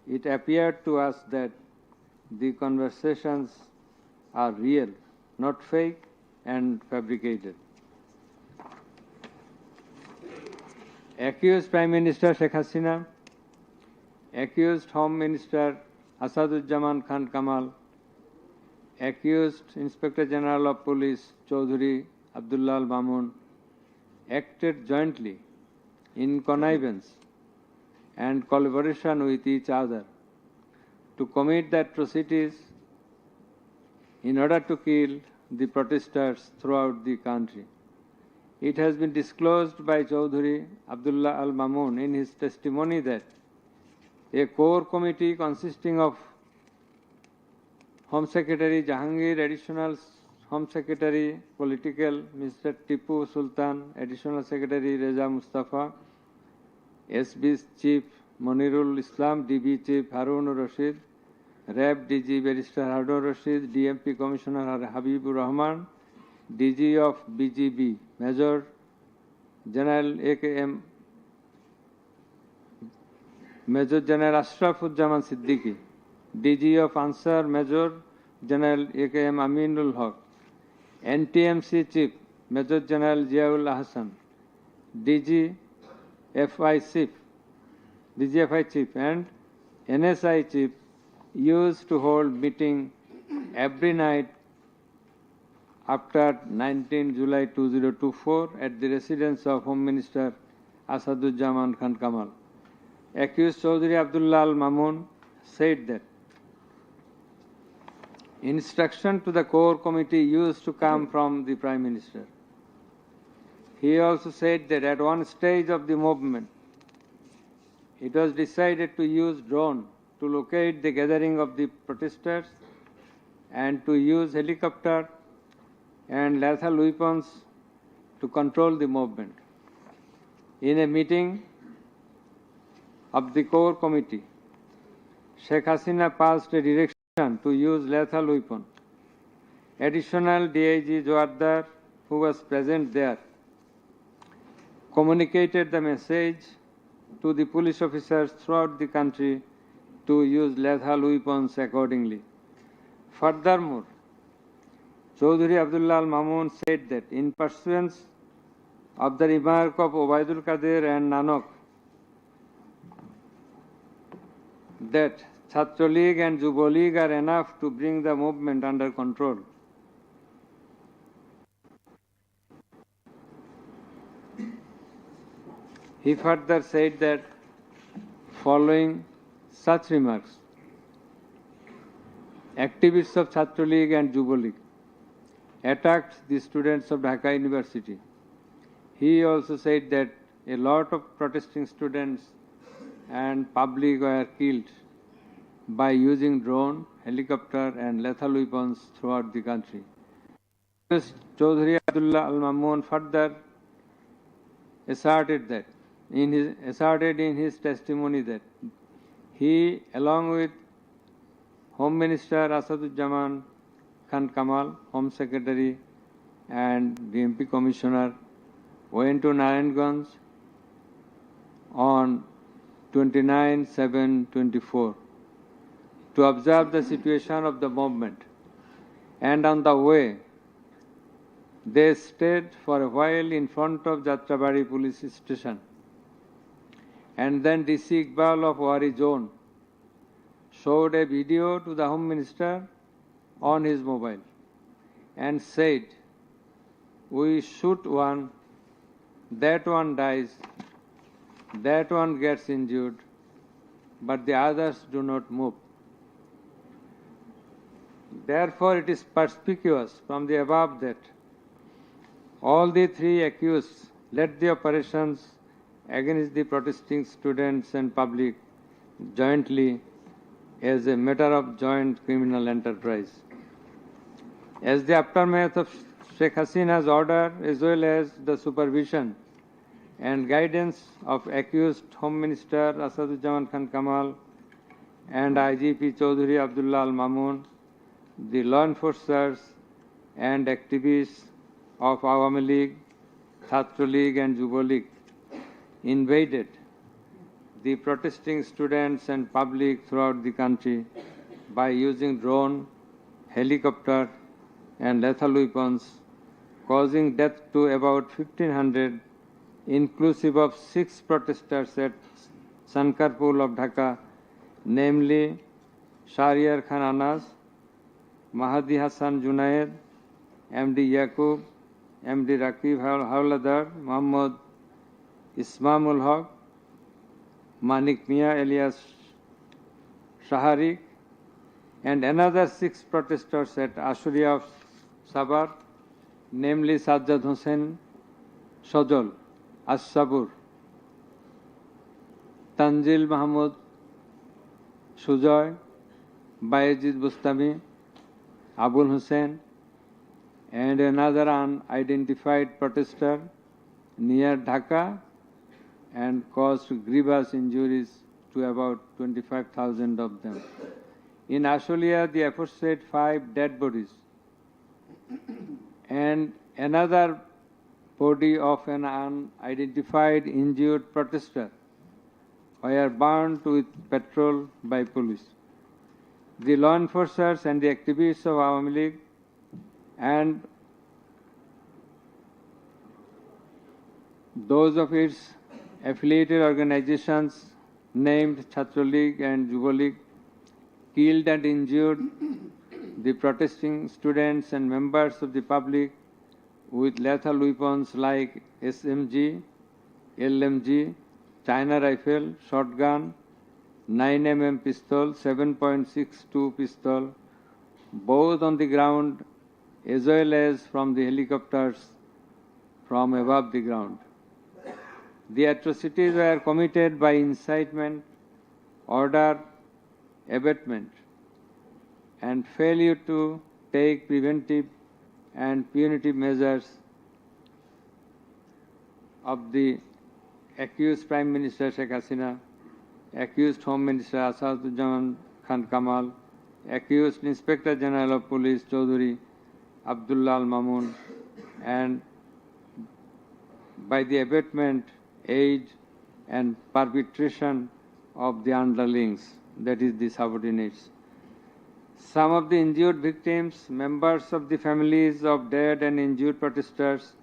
it appeared to us that the conversations are real, not fake and fabricated. Accused Prime Minister Sheikh Hasina, accused Home Minister Asaduzzaman Khan Kamal, accused Inspector General of Police Chaudhry Abdullah Al Mamun acted jointly in connivance and collaboration with each other to commit the atrocities in order to kill the protesters throughout the country. It has been disclosed by Chaudhry Abdullah Al Mamun in his testimony that a core committee consisting of Home Secretary Jahangir, Additional Home Secretary Political Mr. Tipu Sultan, Additional Secretary Reza Mustafa, SB Chief Monirul Islam, DB Chief Harun Rashid, RAB DG Barrister Harun Rashid, DMP Commissioner Habibur Rahman, DG of BGB Major General AKM Major General Ashrafuzzaman Siddiqui, DG of Ansar Major General AKM Aminul Haq, NTMC Chief Major General Ziaul Ahsan, DGFI Chief and NSI Chief used to hold meeting every night after 19 July 2024 at the residence of Home Minister Asaduzzaman Khan Kamal. Accused Chaudhry Abdullah Al Mamun said that instruction to the core committee used to come from the Prime Minister. He also said that at one stage of the movement, it was decided to use drone to locate the gathering of the protesters and to use helicopter and lethal weapons to control the movement. In a meeting of the core committee, Sheikh Hasina passed a direction to use lethal weapon. Additional DIG Joardar, who was present there, communicated the message to the police officers throughout the country to use lethal weapons accordingly. Furthermore, Chaudhry Abdullah Al Mamun said that in pursuance of the remark of Obaidul Qadir and Nanak that Chhatra League and Yuva League are enough to bring the movement under control, he further said that following such remarks, activists of Chhatra League and Yuva League attacked the students of Dhaka University. He also said that a lot of protesting students and public were killed by using drone, helicopter and lethal weapons throughout the country. Chaudhry Abdullah Al Mamun further asserted in his testimony that he, along with Home Minister Asaduzzaman Khan Kamal, Home Secretary and DMP Commissioner, went to Narayanganj on 29/7/24 to observe the situation of the movement, and on the way they stayed for a while in front of Jatrabari police station, and then DC Iqbal of Wari Zone showed a video to the Home Minister on his mobile and said, "We shoot one, that one dies, that one gets injured, but the others do not move." Therefore, it is perspicuous from the above that all the three accused led the operations against the protesting students and public jointly as a matter of joint criminal enterprise. As the aftermath of Sheikh Hasina's order, as well as the supervision and guidance of accused Home Minister Asaduzzaman Khan Kamal and IGP Chaudhry Abdullah Al Mamun, the law enforcers and activists of Awami League, Chhatra League and Yuva League invaded the protesting students and public throughout the country by using drone, helicopter and lethal weapons, causing death to about 1,500, inclusive of 6 protesters at Sankarpur of Dhaka, namely Shahryar Khan Anas, Mahdi Hassan Junaid, MD Yaqub, MD Rakib Hawladar, Muhammad Ismamul Haq, Manik Mia alias Shaharik, and another 6 protesters at Ashuria of Sabar, namely Sajjad Hussain Shojol, As-Sabur, Tanzil Mahmud Sujoy, Bayezid Bustami, Abul Hussain, and another unidentified protester near Dhaka, and caused grievous injuries to about 25,000 of them. In Ashulia, the aforesaid 5 dead bodies and another body of an unidentified injured protester were burned with petrol by police. The law enforcers and the activists of Awami League and those of its affiliated organizations named Chhatra League and Yuva League killed and injured the protesting students and members of the public with lethal weapons like SMG, LMG, China rifle, shotgun, 9mm pistol, 7.62 pistol, both on the ground as well as from the helicopters from above the ground. The atrocities were committed by incitement, order, abatement, and failure to take preventive and punitive measures of the accused Prime Minister Sheikh Hasina, accused Home Minister Asaduzzaman Khan Kamal, accused Inspector General of Police Chaudhuri Abdullah Al Mamun, and by the abatement, aid and perpetration of the underlings, that is the subordinates. Some of the injured victims, members of the families of dead and injured protesters,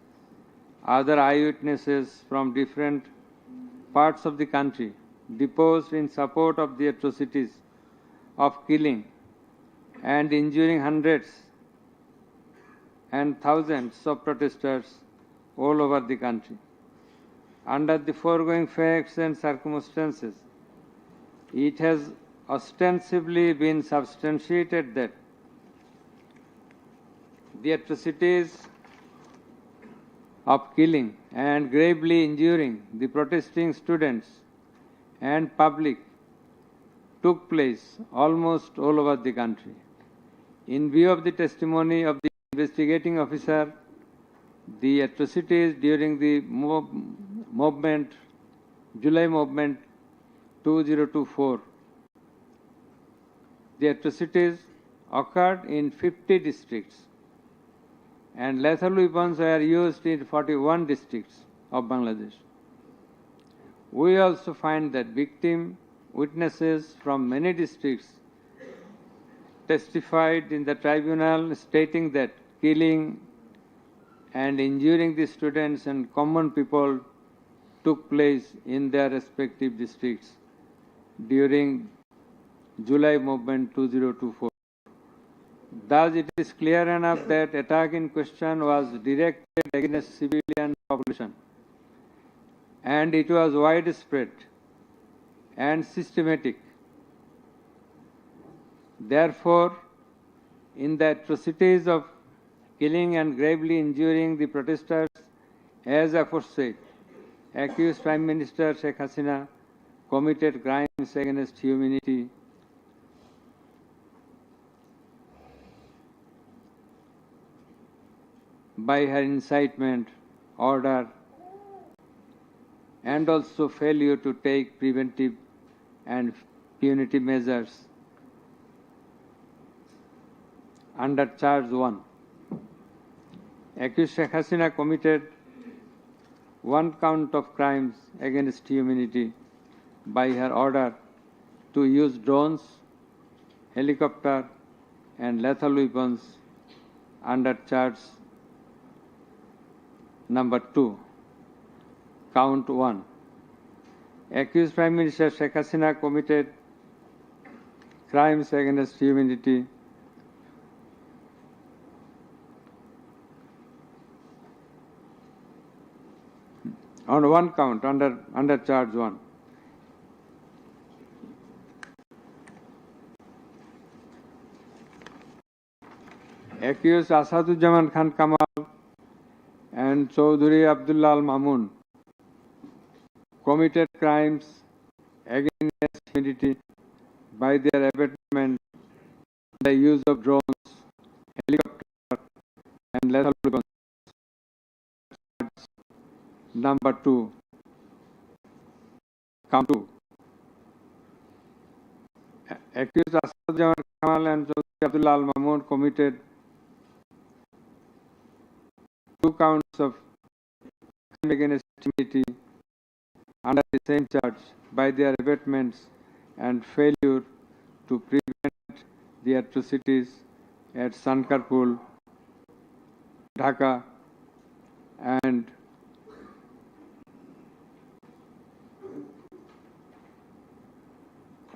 other eyewitnesses from different parts of the country, deposed in support of the atrocities of killing and injuring hundreds and thousands of protesters all over the country. Under the foregoing facts and circumstances, it has ostensibly been substantiated that the atrocities of killing and gravely injuring the protesting students and public took place almost all over the country. In view of the testimony of the investigating officer, the atrocities during the movement, July movement 2024, the atrocities occurred in 50 districts and lethal weapons were used in 41 districts of Bangladesh. We also find that victim witnesses from many districts testified in the tribunal stating that killing and injuring the students and common people took place in their respective districts during July movement 2024. Thus, it is clear enough that attack in question was directed against civilian population, and it was widespread and systematic. Therefore, in the atrocities of killing and gravely injuring the protesters, as aforesaid, accused Prime Minister Sheikh Hasina committed crimes against humanity by her incitement, order, and also failure to take preventive and punitive measures. Under charge 1, accused Sheikh Hasina committed 1 count of crimes against humanity by her order to use drones, helicopter and lethal weapons under charge number 2, count 1. Accused Prime Minister Sheikh Hasina committed crimes against humanity on one count under charge 1. Accused Asaduzzaman Khan Kamal and Chaudhuri Abdullah Al Mamun committed crimes against humanity by their abetment, the use of drones, helicopter and lethal weapons. Number 2, count 2. Accused Asaduzzaman Kamal and Chaudhuri Abdullah Al Mamun committed 2 counts of crime against humanity under the same charge by their abatements and failure to prevent the atrocities at Sankarpur, Dhaka and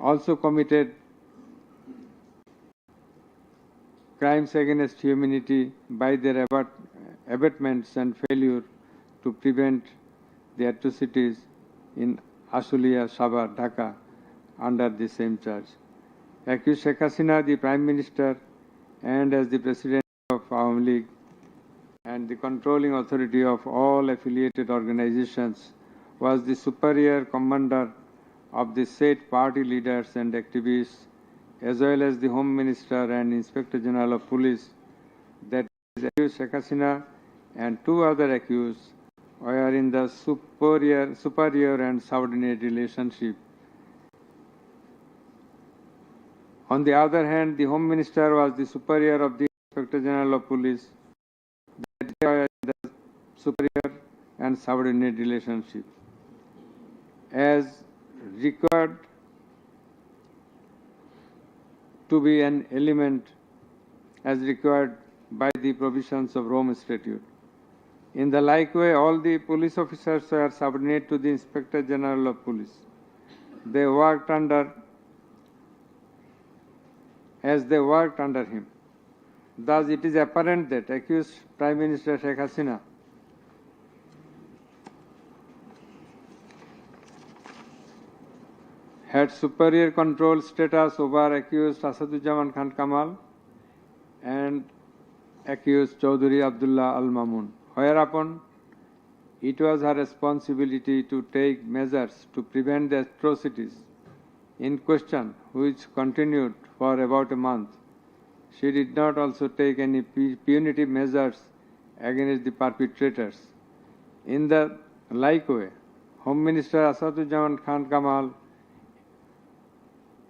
also committed crimes against humanity by their abatements and failure to prevent the atrocities in Ashulia, Sabar, Dhaka under the same charge. Accused Sheikh Hasina, the Prime Minister and as the President of Awami League and the controlling authority of all affiliated organizations, was the superior commander of the said party leaders and activists, as well as the Home Minister and Inspector General of Police, that is accused Sheikh Hasina and 2 other accused were in the superior and subordinate relationship. On the other hand, the Home Minister was the superior of the Inspector General of Police, that they were in the superior and subordinate relationship. As required to be an element as required by the provisions of Rome Statute. In the like way, all the police officers were subordinate to the Inspector General of Police. They worked under him. Thus, it is apparent that accused Prime Minister Sheikh Hasina had superior control status over accused Asaduzzaman Khan Kamal and accused Chaudhuri Abdullah Al Mamun, whereupon it was her responsibility to take measures to prevent the atrocities in question, which continued for about a month. She did not also take any punitive measures against the perpetrators. In the like way, Home Minister Asaduzzaman Khan Kamal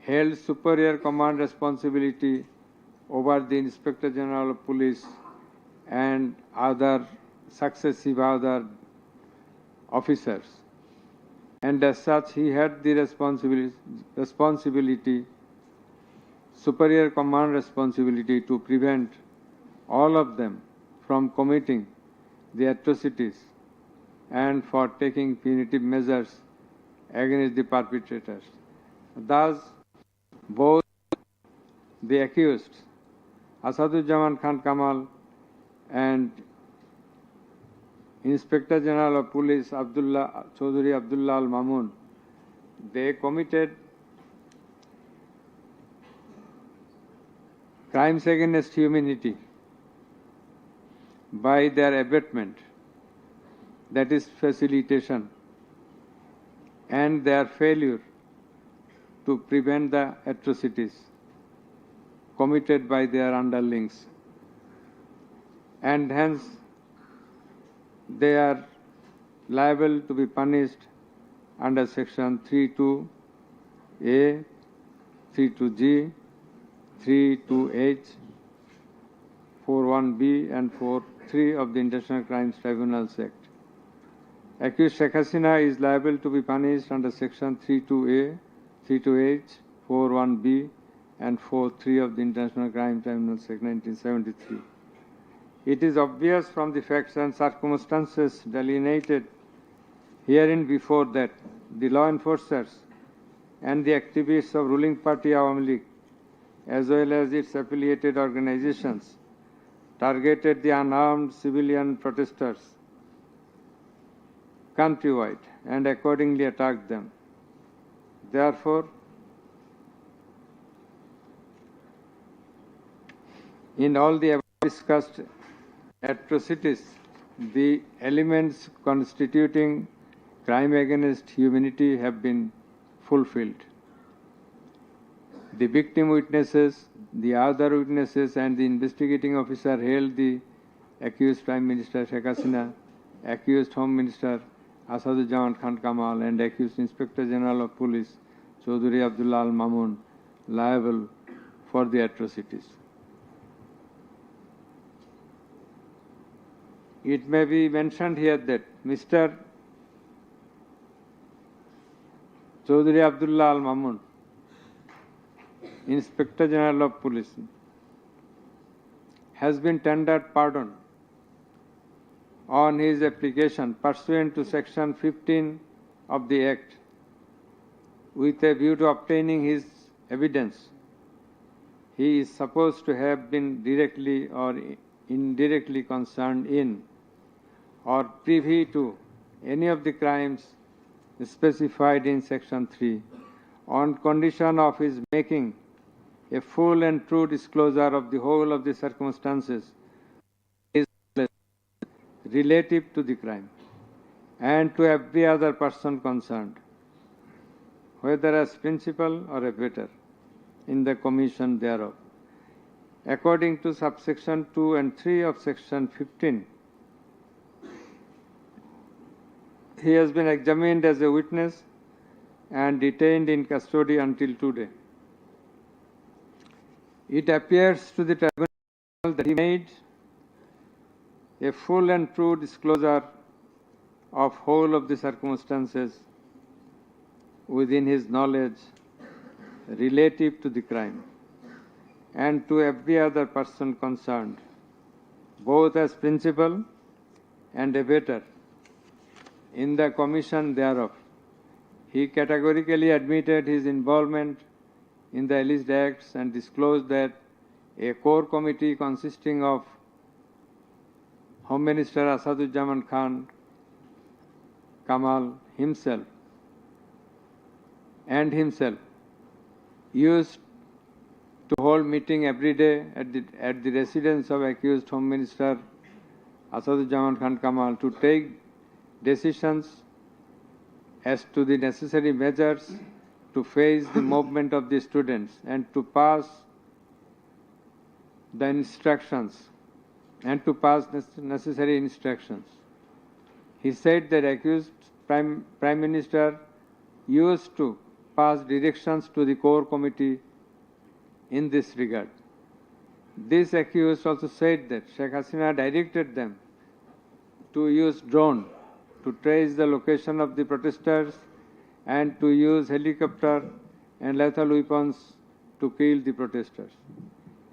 held superior command responsibility over the Inspector General of Police and successive other officers, and as such he had the superior command responsibility to prevent all of them from committing the atrocities and for taking punitive measures against the perpetrators. Thus, both the accused, Asaduzzaman Khan Kamal and Inspector General of Police Chaudhuri Abdullah Al Mamun, they committed crimes against humanity by their abatement, that is facilitation, and their failure to prevent the atrocities committed by their underlings, and hence they are liable to be punished under section 32A, 32G, 32H, 41B and 43 of the International Crimes Tribunals Act. Accused Sheikh Hasina is liable to be punished under Section 32A, 32H, 41B, and 43 of the International Crime Tribunal Act 1973. It is obvious from the facts and circumstances delineated herein before that the law enforcers and the activists of ruling party Awami League, as well as its affiliated organizations, targeted the unarmed civilian protesters countrywide and accordingly attacked them. Therefore, in all the above discussed atrocities, the elements constituting crime against humanity have been fulfilled. The victim witnesses, the other witnesses, and the investigating officer held the accused Prime Minister Sheikh Hasina, accused Home Minister Asadujaman Khan Kamal, and accused Inspector General of Police Chaudhry Abdullah Al Mamun liable for the atrocities. It may be mentioned here that Mr. Chaudhry Abdullah Al Mamun, Inspector General of Police, has been tendered pardon on his application pursuant to Section 15 of the Act with a view to obtaining his evidence. He is supposed to have been directly or indirectly concerned in or privy to any of the crimes specified in Section 3 on condition of his making a full and true disclosure of the whole of the circumstances relative to the crime and to every other person concerned, whether as principal or abettor in the commission thereof. According to subsection 2 and 3 of Section 15, he has been examined as a witness and detained in custody until today. It appears to the tribunal that he made a full and true disclosure of whole of the circumstances within his knowledge relative to the crime and to every other person concerned, both as principal and abettor in the commission thereof. He categorically admitted his involvement in the alleged acts and disclosed that a core committee consisting of Home Minister Asadujaman Khan Kamal himself used to hold meeting every day at the residence of accused Home Minister Asadujaman Khan Kamal to take decisions as to the necessary measures to face the movement of the students and to pass the instructions and to pass necessary instructions. He said that accused Prime Minister used to pass directions to the core committee in this regard. This accused also said that Sheikh Hasina directed them to use drone to trace the location of the protesters and to use helicopter and lethal weapons to kill the protesters.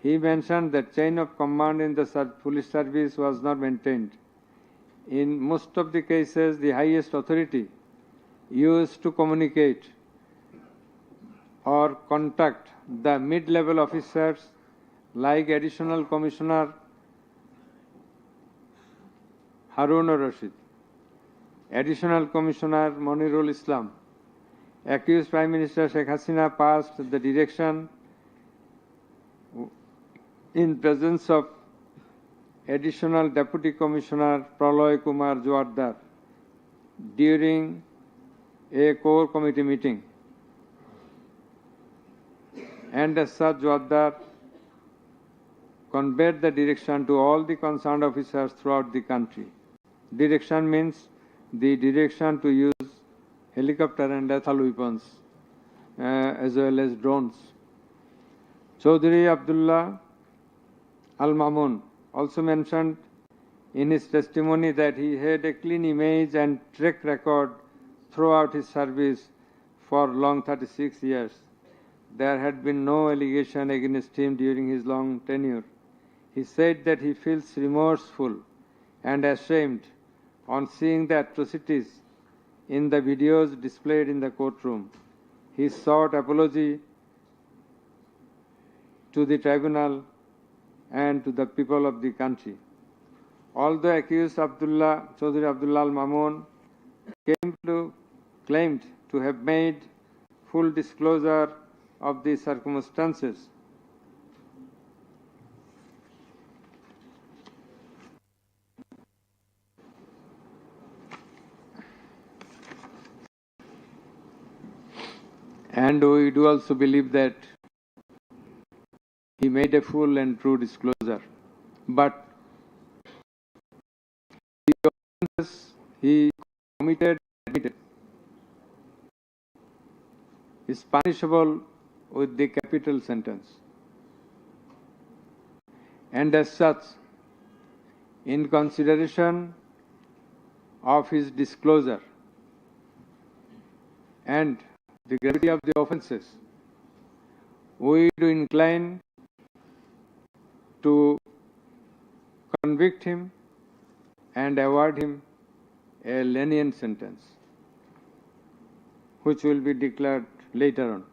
He mentioned that chain of command in the police service was not maintained. In most of the cases, the highest authority used to communicate or contact the mid-level officers like Additional Commissioner Harun Rashid, Additional Commissioner Monirul Islam. Accused Prime Minister Sheikh Hasina passed the direction in presence of Additional Deputy Commissioner Praloy Kumar Joardar during a core committee meeting. And as such, Joardar conveyed the direction to all the concerned officers throughout the country. Direction means the direction to use helicopter and lethal weapons as well as drones. Chaudhry Abdullah Al Mamun also mentioned in his testimony that he had a clean image and track record throughout his service for long 36 years. There had been no allegation against him during his long tenure. He said that he feels remorseful and ashamed on seeing the atrocities in the videos displayed in the courtroom. He sought apology to the tribunal and to the people of the country. Although accused Chaudhry Abdullah Al Mamun claimed to have made full disclosure of the circumstances, and we do also believe that he made a full and true disclosure. But the offenses he committed and admitted is punishable with the capital sentence. And as such, in consideration of his disclosure and the gravity of the offences, we do incline to convict him and award him a lenient sentence, which will be declared later on.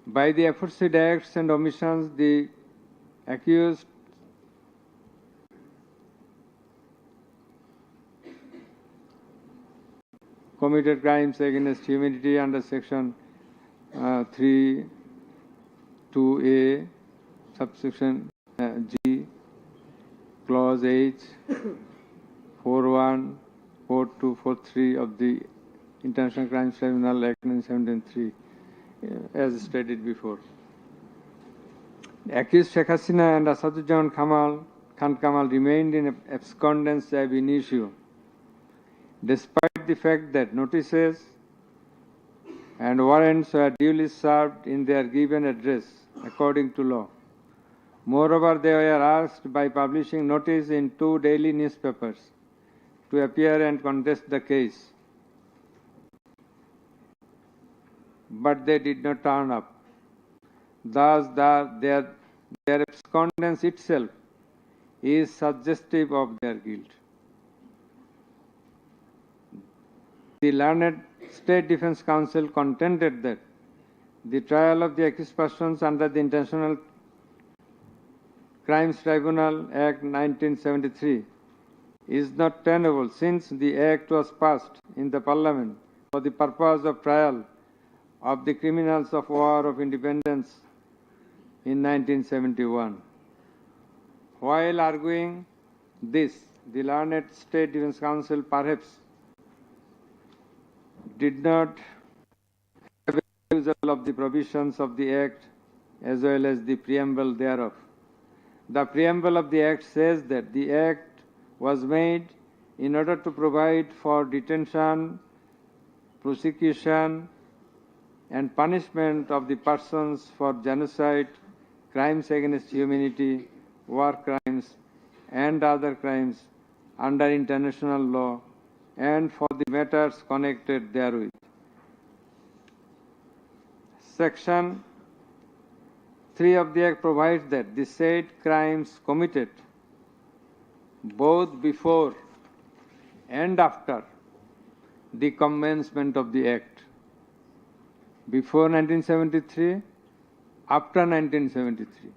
By the aforesaid acts and omissions, the accused committed crimes against humanity under Section 3(2)(a), subsection G, Clause H, 4(1), 4(2), 4(3) of the International Crimes Tribunal Act 1973, as stated before. The accused Sheikh Hasina and Asaduজ্জামান Khan Kamal remained in abscondence ab initio, despite the fact that notices and warrants were duly served in their given address according to law. Moreover, they were asked by publishing notice in 2 daily newspapers to appear and contest the case, but they did not turn up. Thus, their abscondence itself is suggestive of their guilt. The learned State Defence Counsel contended that the trial of the accused persons under the International Crimes Tribunal Act 1973 is not tenable, since the Act was passed in the Parliament for the purpose of trial of the criminals of War of Independence in 1971. While arguing this, the learned State Defence Counsel perhaps did not have a refusal of the provisions of the Act as well as the preamble thereof. The preamble of the Act says that the Act was made in order to provide for detention, prosecution, and punishment of the persons for genocide, crimes against humanity, war crimes, and other crimes under international law, and for the matters connected therewith. Section 3 of the Act provides that the said crimes committed both before and after the commencement of the Act, before 1973, after 1973,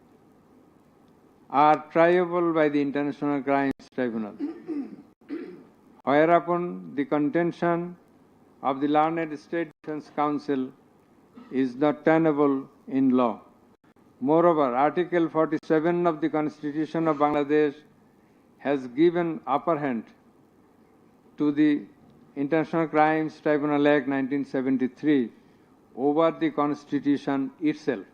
are triable by the International Crimes Tribunal. Whereupon the contention of the learned State Defence Counsel is not tenable in law. Moreover, Article 47 of the Constitution of Bangladesh has given upper hand to the International Crimes Tribunal Act 1973 over the Constitution itself.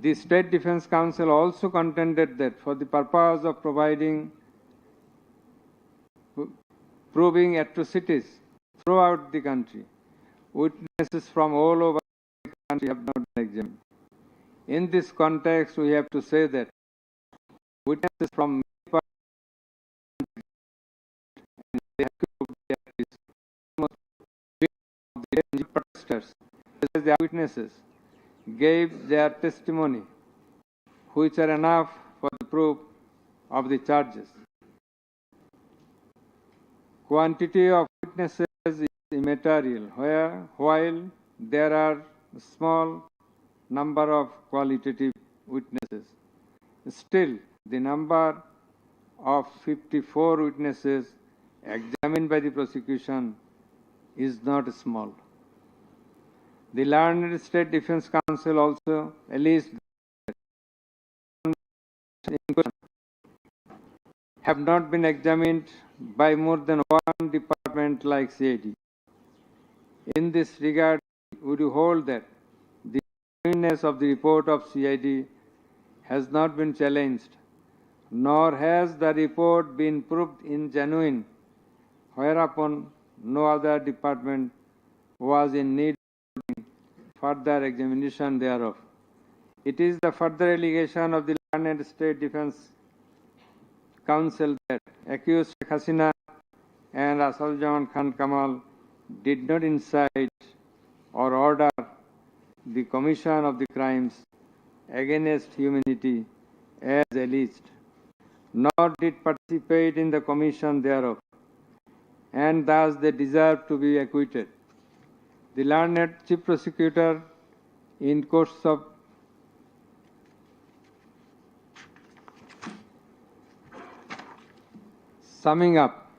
The State Defence Counsel also contended that for the purpose of proving atrocities throughout the country, witnesses from all over the country have not been examined. In this context, we have to say that witnesses from many as the witnesses gave their testimony, which are enough for the proof of the charges. Quantity of witnesses is immaterial, while there are a small number of qualitative witnesses. Still, the number of 54 witnesses examined by the prosecution is not small. The learned State Defense Counsel also alleged that have not been examined by more than one department like CID. In this regard, would you hold that the genuineness of the report of CID has not been challenged, nor has the report been proved ingenuine, whereupon no other department was in need of further examination thereof? It is the further allegation of the learned State Defense Counsel that accused Sheikh Hasina and Asaduzzaman Khan Kamal did not incite or order the commission of the crimes against humanity as alleged, nor did participate in the commission thereof, and thus they deserve to be acquitted. The learned Chief Prosecutor, in course of summing up,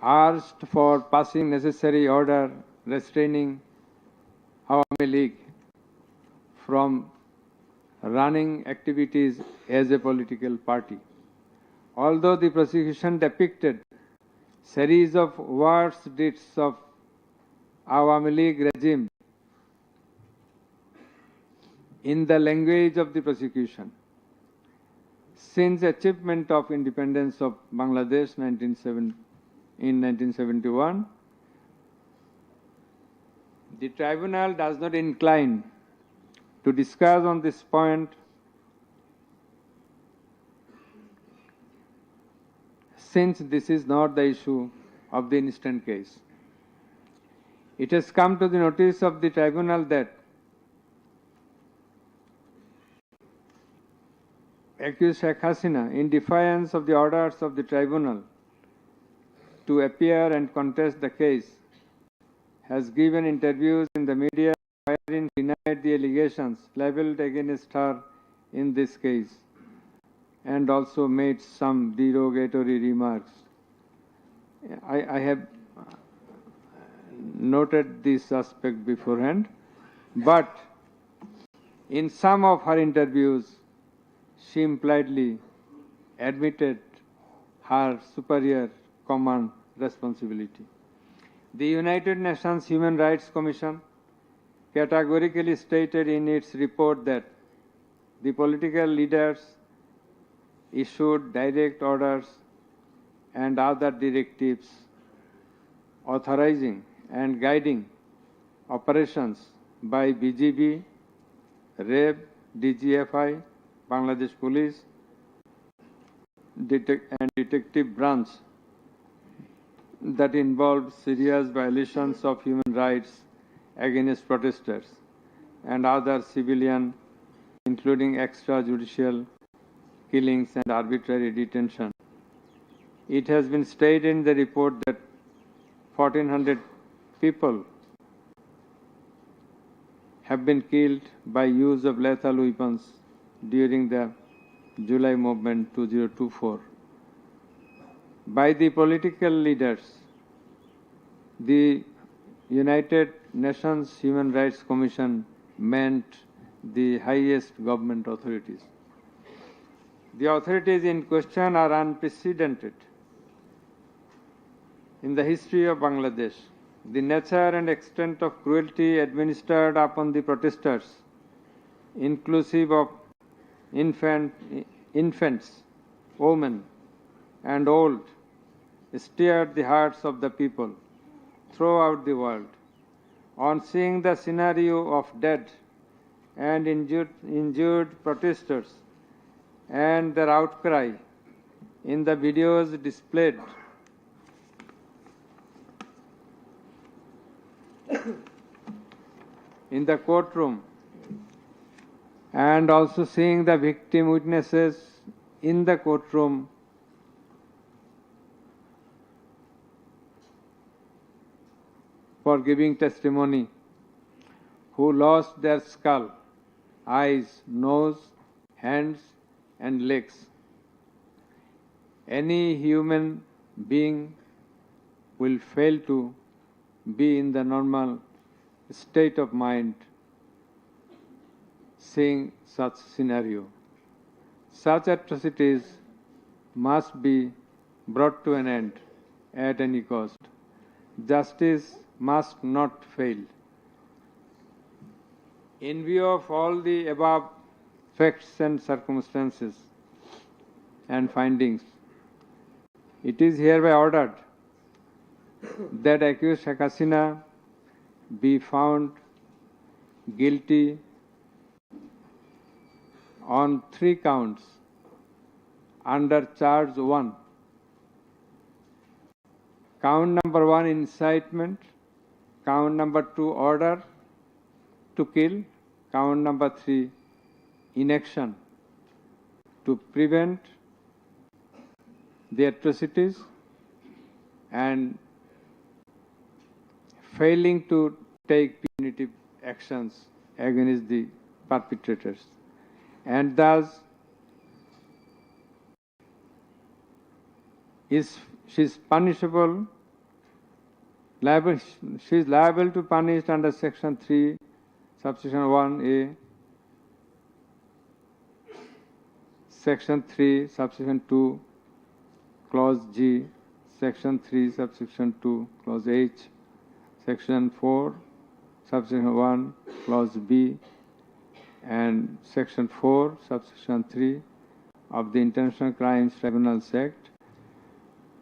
asked for passing necessary order restraining Awami League from running activities as a political party. Although the prosecution depicted series of worst deeds of Awami League regime in the language of the prosecution, since achievement of independence of Bangladesh in 1971, the tribunal does not incline to discuss on this point since this is not the issue of the instant case. It has come to the notice of the tribunal that accused Sheikh Hasina, in defiance of the orders of the tribunal to appear and contest the case, has given interviews in the media wherein denied the allegations leveled against her in this case and also made some derogatory remarks. I have noted this aspect beforehand, but in some of her interviews, she impliedly admitted her superior command responsibility. The United Nations Human Rights Commission categorically stated in its report that the political leaders issued direct orders and other directives authorizing and guiding operations by BGB, RAB, DGFI, Bangladesh Police, and Detective Branch that involved serious violations of human rights against protesters and other civilian, including extrajudicial killings and arbitrary detention. It has been stated in the report that 1,400 people have been killed by use of lethal weapons during the July movement 2024. By the political leaders, the United Nations Human Rights Commission meant the highest government authorities. The authorities in question are unprecedented in the history of Bangladesh. The nature and extent of cruelty administered upon the protesters, inclusive of infants, women, and old, stirred the hearts of the people throughout the world. On seeing the scenario of dead and injured protesters and their outcry in the videos displayed in the courtroom and also seeing the victim witnesses in the courtroom for giving testimony, who lost their skull, eyes, nose, hands and legs. Any human being will fail to be in the normal state of mind seeing such scenario. Such atrocities must be brought to an end at any cost. Justice must not fail. In view of all the above facts and circumstances and findings, it is hereby ordered that accused Sheikh Hasina be found guilty on 3 counts under charge 1. Count number 1, incitement. Count number 2, order to kill. Count number 3, inaction to prevent the atrocities and failing to take punitive actions against the perpetrators. And thus she is punishable, she is liable to punish under section 3, subsection 1A, section 3, subsection 2, clause G, section 3, subsection 2, clause H, section 4, subsection 1, clause B, and section 4, subsection 3 of the International Crimes Tribunals Act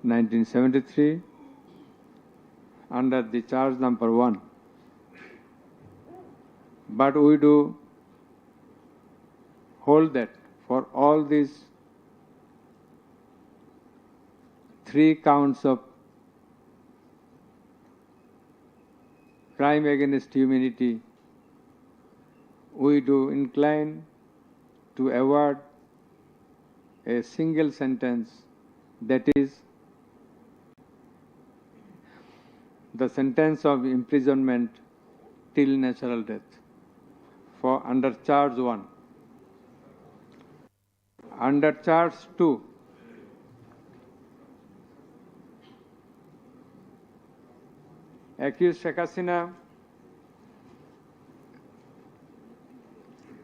1973 under the charge number 1. But we do hold that for all these 3 counts of crime against humanity, we do incline to award a single sentence, that is the sentence of imprisonment till natural death for under charge 1. Under charge 2, accused Sheikh Hasina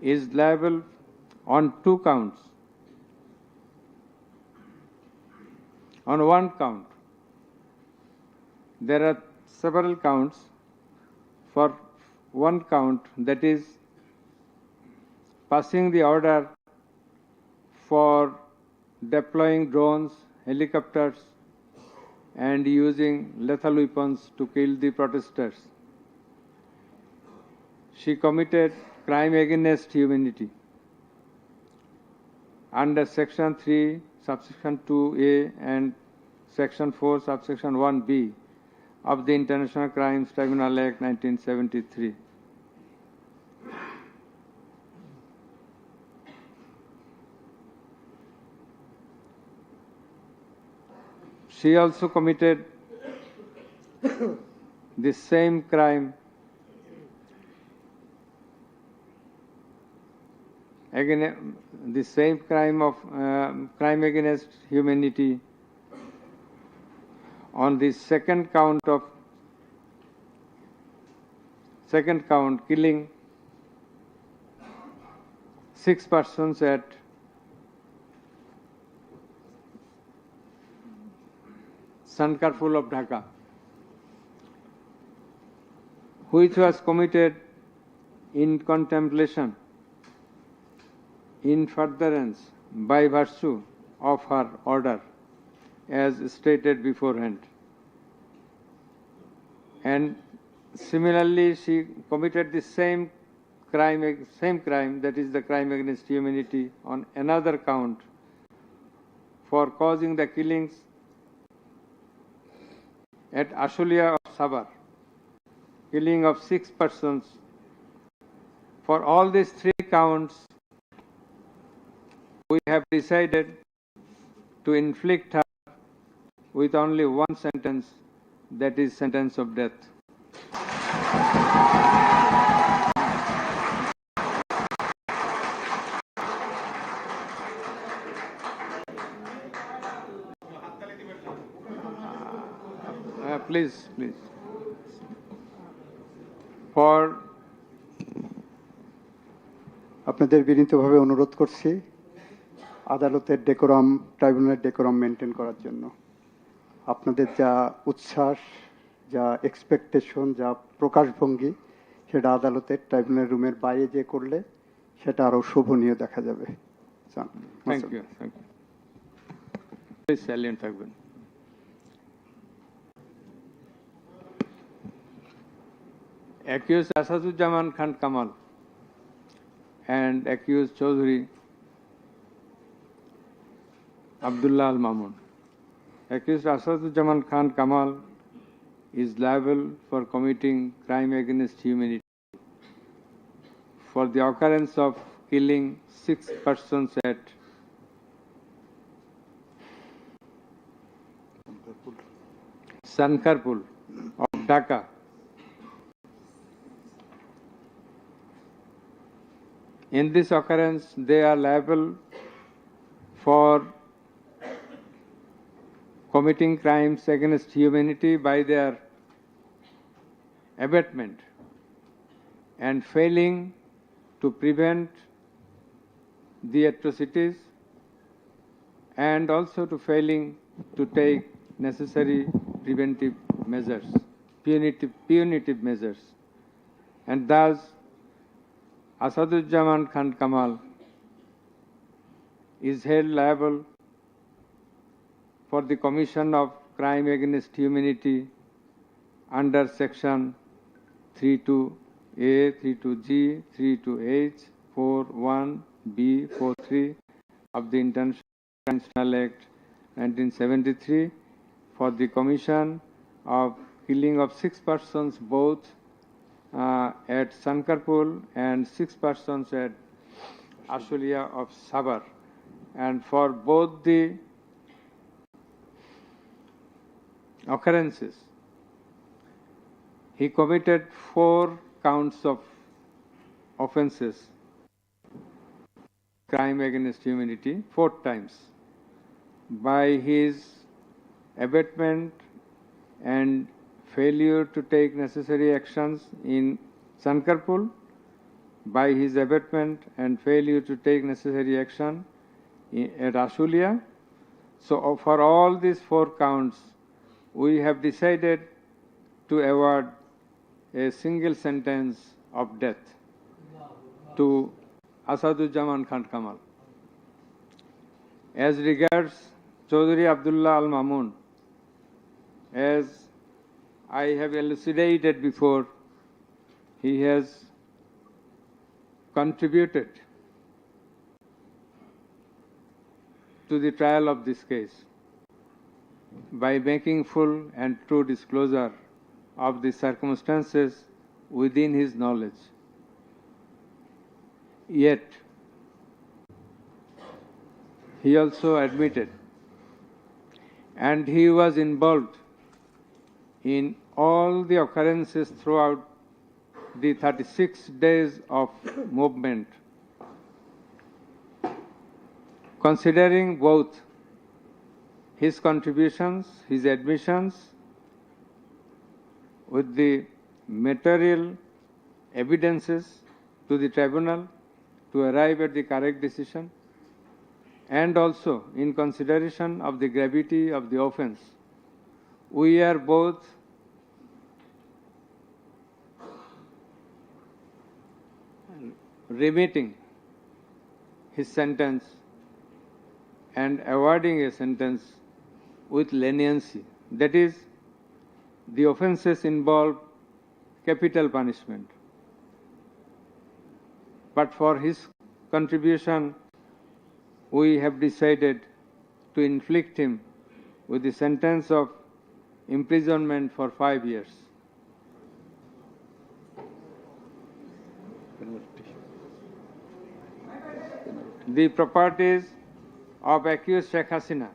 is liable on 2 counts. On 1 count, there are several counts. For 1 count, that is passing the order for deploying drones, helicopters and using lethal weapons to kill the protesters. She committed crime against humanity under section 3, subsection 2A and section 4, subsection 1B of the International Crimes Tribunal Act 1973. She also committed the same crime crime against humanity on the second count, killing 6 persons at Sankarpur of Dhaka, which was committed in contemplation, in furtherance by virtue of her order, as stated beforehand. And similarly, she committed the same crime, that is the crime against humanity, on another count for causing the killings at Ashulia of Sabar, killing of 6 persons. For all these 3 counts, we have decided to inflict her with only one sentence, that is sentence of death. Please. For আপনাদের বিনীতভাবে অনুরোধ করছি আদালতের decorum, ট্রাইব্যুনালের decorum maintain করার জন্য। আপনাদের যা উচ্ছ্বাস, যা এক্সপেকটেশন, যা প্রকাশভঙ্গি, সেটা আদালতের ট্রাইব্যুনাল রুমের বাইরে যে করলে সেটা আরো শোভনীয় দেখা যাবে। Thank you. প্লিজ সাইলেন্ট থাকবেন। Accused Asaduzzaman Khan Kamal and accused Chaudhry Abdullah Al Mamun. Accused Asaduzzaman Khan Kamal is liable for committing crime against humanity for the occurrence of killing 6 persons at Sankarpur of Dhaka. In this occurrence, they are liable for committing crimes against humanity by their abatement and failing to prevent the atrocities, and also to failing to take necessary preventive measures, punitive measures. And thus, Asaduzzaman Khan Kamal is held liable for the commission of crime against humanity under section 32A, 32G, 32H, 41B, 43 of the International Act 1973 for the commission of killing of 6 persons both at Sankarpur and 6 persons at Ashulia of Sabar. And for both the occurrences, he committed 4 counts of offences, crime against humanity, 4 times, by his abatement and failure to take necessary actions in Sankarpur, by his abatement and failure to take necessary action at Ashulia. So for all these 4 counts, we have decided to award a single sentence of death to Asaduzzaman Khan Kamal. As regards Chaudhry Abdullah Al Mamun, as I have elucidated before, he has contributed to the trial of this case by making full and true disclosure of the circumstances within his knowledge. Yet, he also admitted, and he was involved in all the occurrences throughout the 36 days of movement. Considering both his contributions, his admissions, with the material evidences to the tribunal to arrive at the correct decision, and also in consideration of the gravity of the offence, we are both remitting his sentence and awarding a sentence with leniency. That is, the offences involve capital punishment. But for his contribution, we have decided to to inflict him with the sentence of imprisonment for 5 years. The properties of accused Sheikh Hasina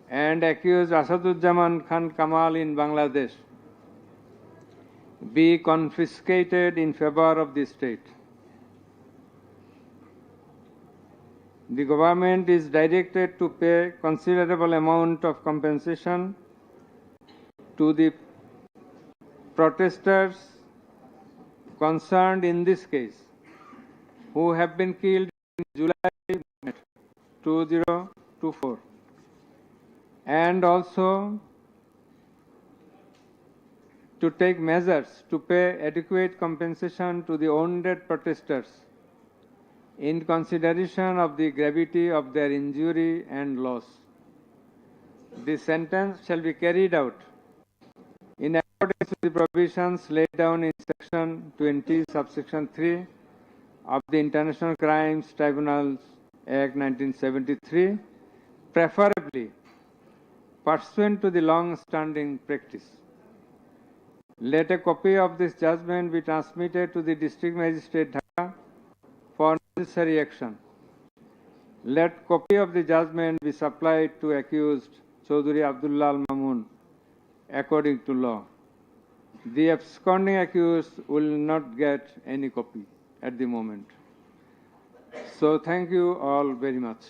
and accused Asaduzzaman Khan Kamal in Bangladesh be confiscated in favor of the state. The government is directed to pay considerable amount of compensation to the protesters concerned in this case, who have been killed in July 2024, and also to take measures to pay adequate compensation to the wounded protesters in consideration of the gravity of their injury and loss. The sentence shall be carried out in accordance with the provisions laid down in Section 20, subsection 3 of the International Crimes Tribunals Act 1973, preferably pursuant to the long-standing practice. Let a copy of this judgment be transmitted to the District Magistrate Dhaka for necessary action. Let copy of the judgment be supplied to accused Chaudhry Abdullah Al Mamun according to law. The absconding accused will not get any copy at the moment. So thank you all very much.